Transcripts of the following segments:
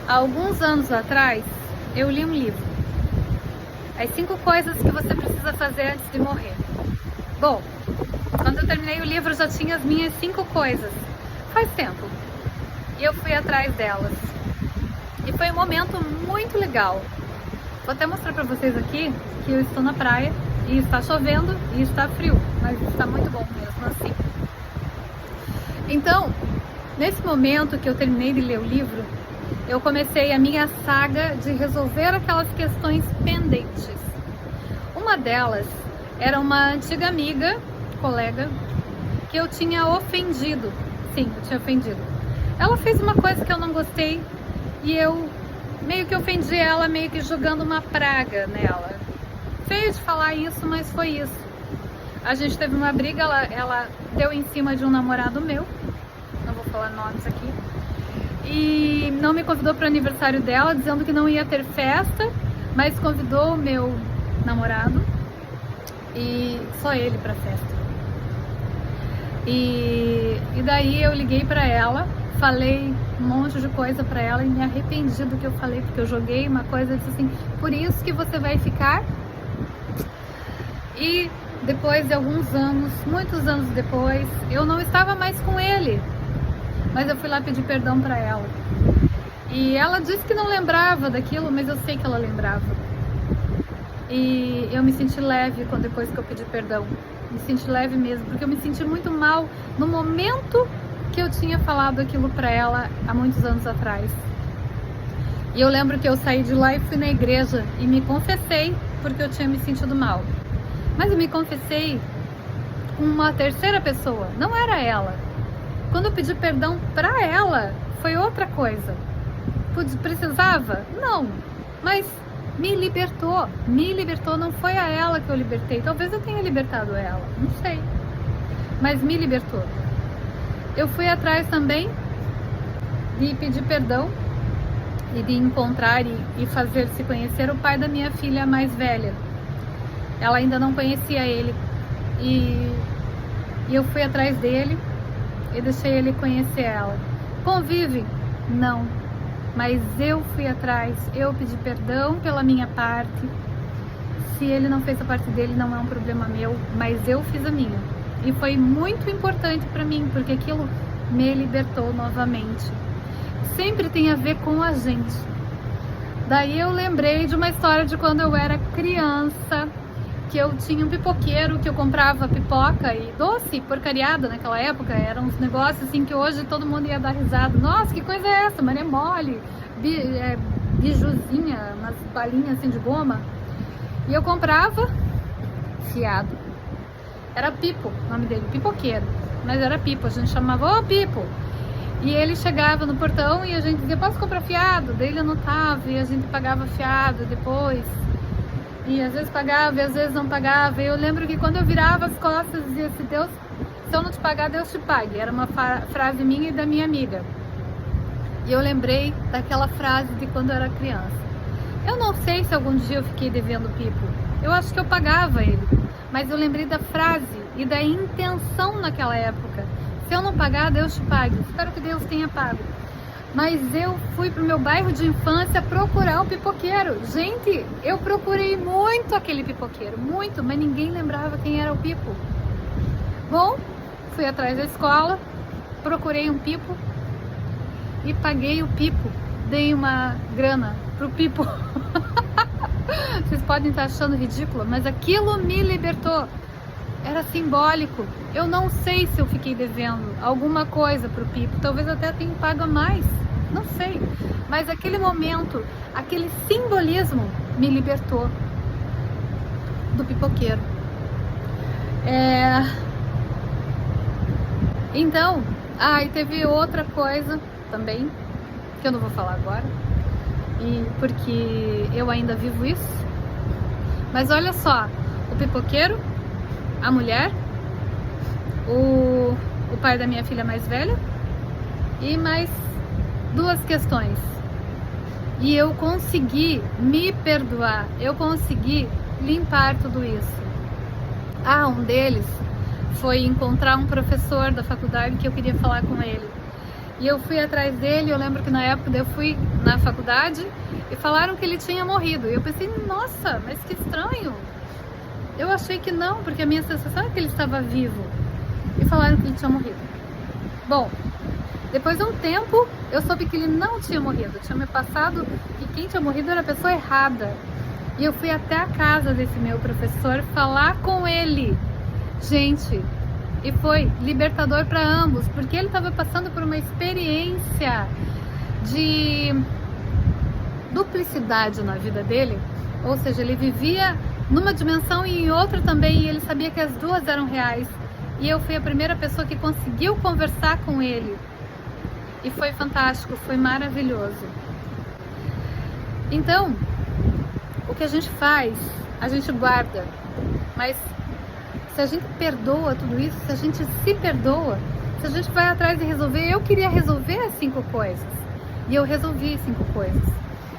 Há alguns anos atrás, eu li um livro. As 5 coisas que você precisa fazer antes de morrer. Bom, quando eu terminei o livro, já tinha as minhas 5 coisas. Faz tempo. E eu fui atrás delas. E foi um momento muito legal. Vou até mostrar pra vocês aqui que eu estou na praia e está chovendo e está frio, mas está muito bom mesmo assim. Então, nesse momento que eu terminei de ler o livro, eu comecei a minha saga de resolver aquelas questões pendentes. Uma delas era uma antiga amiga, colega, que eu tinha ofendido. Sim, eu tinha ofendido. Ela fez uma coisa que eu não gostei e eu meio que ofendi ela, meio que jogando uma praga nela. Feio de falar isso, mas foi isso. A gente teve uma briga, ela deu em cima de um namorado meu, não vou falar nomes aqui, e não me convidou para o aniversário dela, dizendo que não ia ter festa, mas convidou o meu namorado e só ele para festa. E daí eu liguei para ela, falei um monte de coisa para ela e me arrependi do que eu falei, porque eu joguei uma coisa e disse assim: por isso que você vai ficar. E depois de alguns anos, muitos anos depois, eu não estava mais com ele, mas eu fui lá pedir perdão para ela. E ela disse que não lembrava daquilo, mas eu sei que ela lembrava. E eu me senti leve depois que eu pedi perdão. Me senti leve mesmo, porque eu me senti muito mal no momento que eu tinha falado aquilo para ela há muitos anos atrás. E eu lembro que eu saí de lá e fui na igreja e me confessei porque eu tinha me sentido mal. Mas eu me confessei com uma terceira pessoa, não era ela. Quando eu pedi perdão pra ela, foi outra coisa. Precisava? Não, mas me libertou, não foi a ela que eu libertei. Talvez eu tenha libertado ela, não sei, mas me libertou. Eu fui atrás também de pedir perdão e de encontrar e fazer se conhecer o pai da minha filha mais velha. Ela ainda não conhecia ele e eu fui atrás dele e deixei ele conhecer ela. Convive? Não, mas eu fui atrás, eu pedi perdão pela minha parte. Se ele não fez a parte dele, não é um problema meu, mas eu fiz a minha. E foi muito importante para mim, porque aquilo me libertou novamente. Sempre tem a ver com a gente. Daí eu lembrei de uma história de quando eu era criança, que eu tinha um pipoqueiro, que eu comprava pipoca e doce porcariada naquela época. Eram uns negócios assim que hoje todo mundo ia dar risada. Nossa, que coisa é essa? Maré mole, bijuzinha, umas balinhas assim de goma. E eu comprava fiado. Era Pipo, o nome dele, pipoqueiro. Mas era Pipo, a gente chamava, ô Pipo. E ele chegava no portão e a gente dizia, posso comprar fiado? Daí ele anotava e a gente pagava fiado depois. E às vezes pagava e às vezes não pagava. E eu lembro que quando eu virava as costas, dizia assim, Deus, se eu não te pagar, Deus te pague. Era uma frase minha e da minha amiga. E eu lembrei daquela frase de quando eu era criança. Eu não sei se algum dia eu fiquei devendo Pipo. Eu acho que eu pagava ele. Mas eu lembrei da frase e da intenção naquela época. Se eu não pagar, Deus te pague. Espero que Deus tenha pago. Mas eu fui pro meu bairro de infância procurar um pipoqueiro. Gente, eu procurei muito aquele pipoqueiro, muito, mas ninguém lembrava quem era o Pipo. Bom, fui atrás da escola, procurei um Pipo e paguei o Pipo. Dei uma grana pro Pipo. Vocês podem estar achando ridículo, mas aquilo me libertou. Era simbólico. Eu não sei se eu fiquei devendo alguma coisa pro Pipo. Talvez até tenha pago a mais. Não sei. Mas aquele momento, aquele simbolismo me libertou do pipoqueiro. Então, e teve outra coisa também, que eu não vou falar agora. Porque eu ainda vivo isso. Mas olha só, o pipoqueiro, a mulher, o pai da minha filha mais velha e mais 2 questões. E eu consegui me perdoar, eu consegui limpar tudo isso. Um deles foi encontrar um professor da faculdade que eu queria falar com ele. E eu fui atrás dele. Eu lembro que na época eu fui na faculdade e falaram que ele tinha morrido. E eu pensei, nossa, mas que estranho. Eu achei que não, porque a minha sensação é que ele estava vivo. E falaram que ele tinha morrido. Bom, depois de um tempo, eu soube que ele não tinha morrido. Tinha me passado que quem tinha morrido era a pessoa errada. E eu fui até a casa desse meu professor falar com ele. Gente, e foi libertador para ambos, porque ele estava passando por uma experiência de duplicidade na vida dele. Ou seja, ele vivia numa dimensão e em outra também, e ele sabia que as duas eram reais. E eu fui a primeira pessoa que conseguiu conversar com ele. E foi fantástico, foi maravilhoso. Então, o que a gente faz, a gente guarda. Mas se a gente perdoa tudo isso, se a gente se perdoa, se a gente vai atrás de resolver, eu queria resolver as 5 coisas. E eu resolvi as 5 coisas.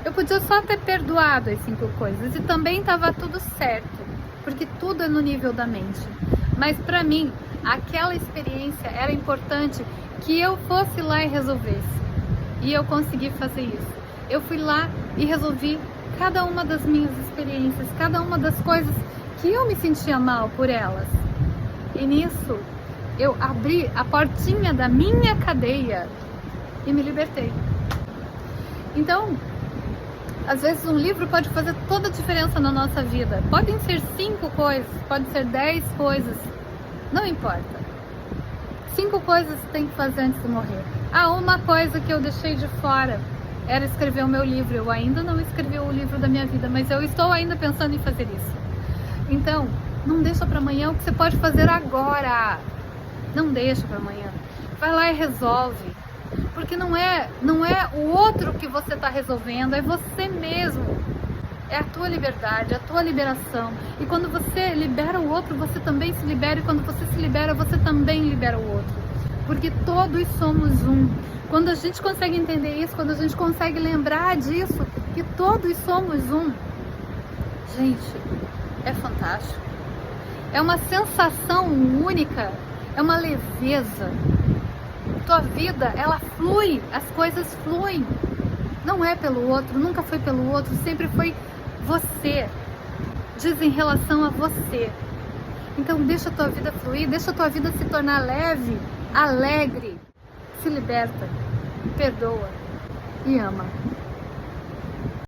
Eu podia só ter perdoado as 5 coisas e também estava tudo certo, porque tudo é no nível da mente. Mas para mim, aquela experiência era importante que eu fosse lá e resolvesse. E eu consegui fazer isso. Eu fui lá e resolvi cada uma das minhas experiências, cada uma das coisas que eu me sentia mal por elas. E nisso, eu abri a portinha da minha cadeia e me libertei. Então, às vezes um livro pode fazer toda a diferença na nossa vida. Podem ser 5 coisas, pode ser 10 coisas, não importa. 5 coisas você tem que fazer antes de morrer. Uma coisa que eu deixei de fora era escrever o meu livro. Eu ainda não escrevi o livro da minha vida, mas eu estou ainda pensando em fazer isso. Então, não deixa para amanhã o que você pode fazer agora. Não deixa para amanhã. Vai lá e resolve. Porque não é o outro que você está resolvendo, é você mesmo. É a tua liberdade, a tua liberação. E quando você libera o outro, você também se libera. E quando você se libera, você também libera o outro. Porque todos somos um. Quando a gente consegue entender isso, quando a gente consegue lembrar disso, que todos somos um, gente, é fantástico. É uma sensação única, é uma leveza. Tua vida, ela flui, as coisas fluem. Não é pelo outro, nunca foi pelo outro, sempre foi você. Diz em relação a você. Então deixa a tua vida fluir, deixa a tua vida se tornar leve, alegre. Se liberta, perdoa e ama.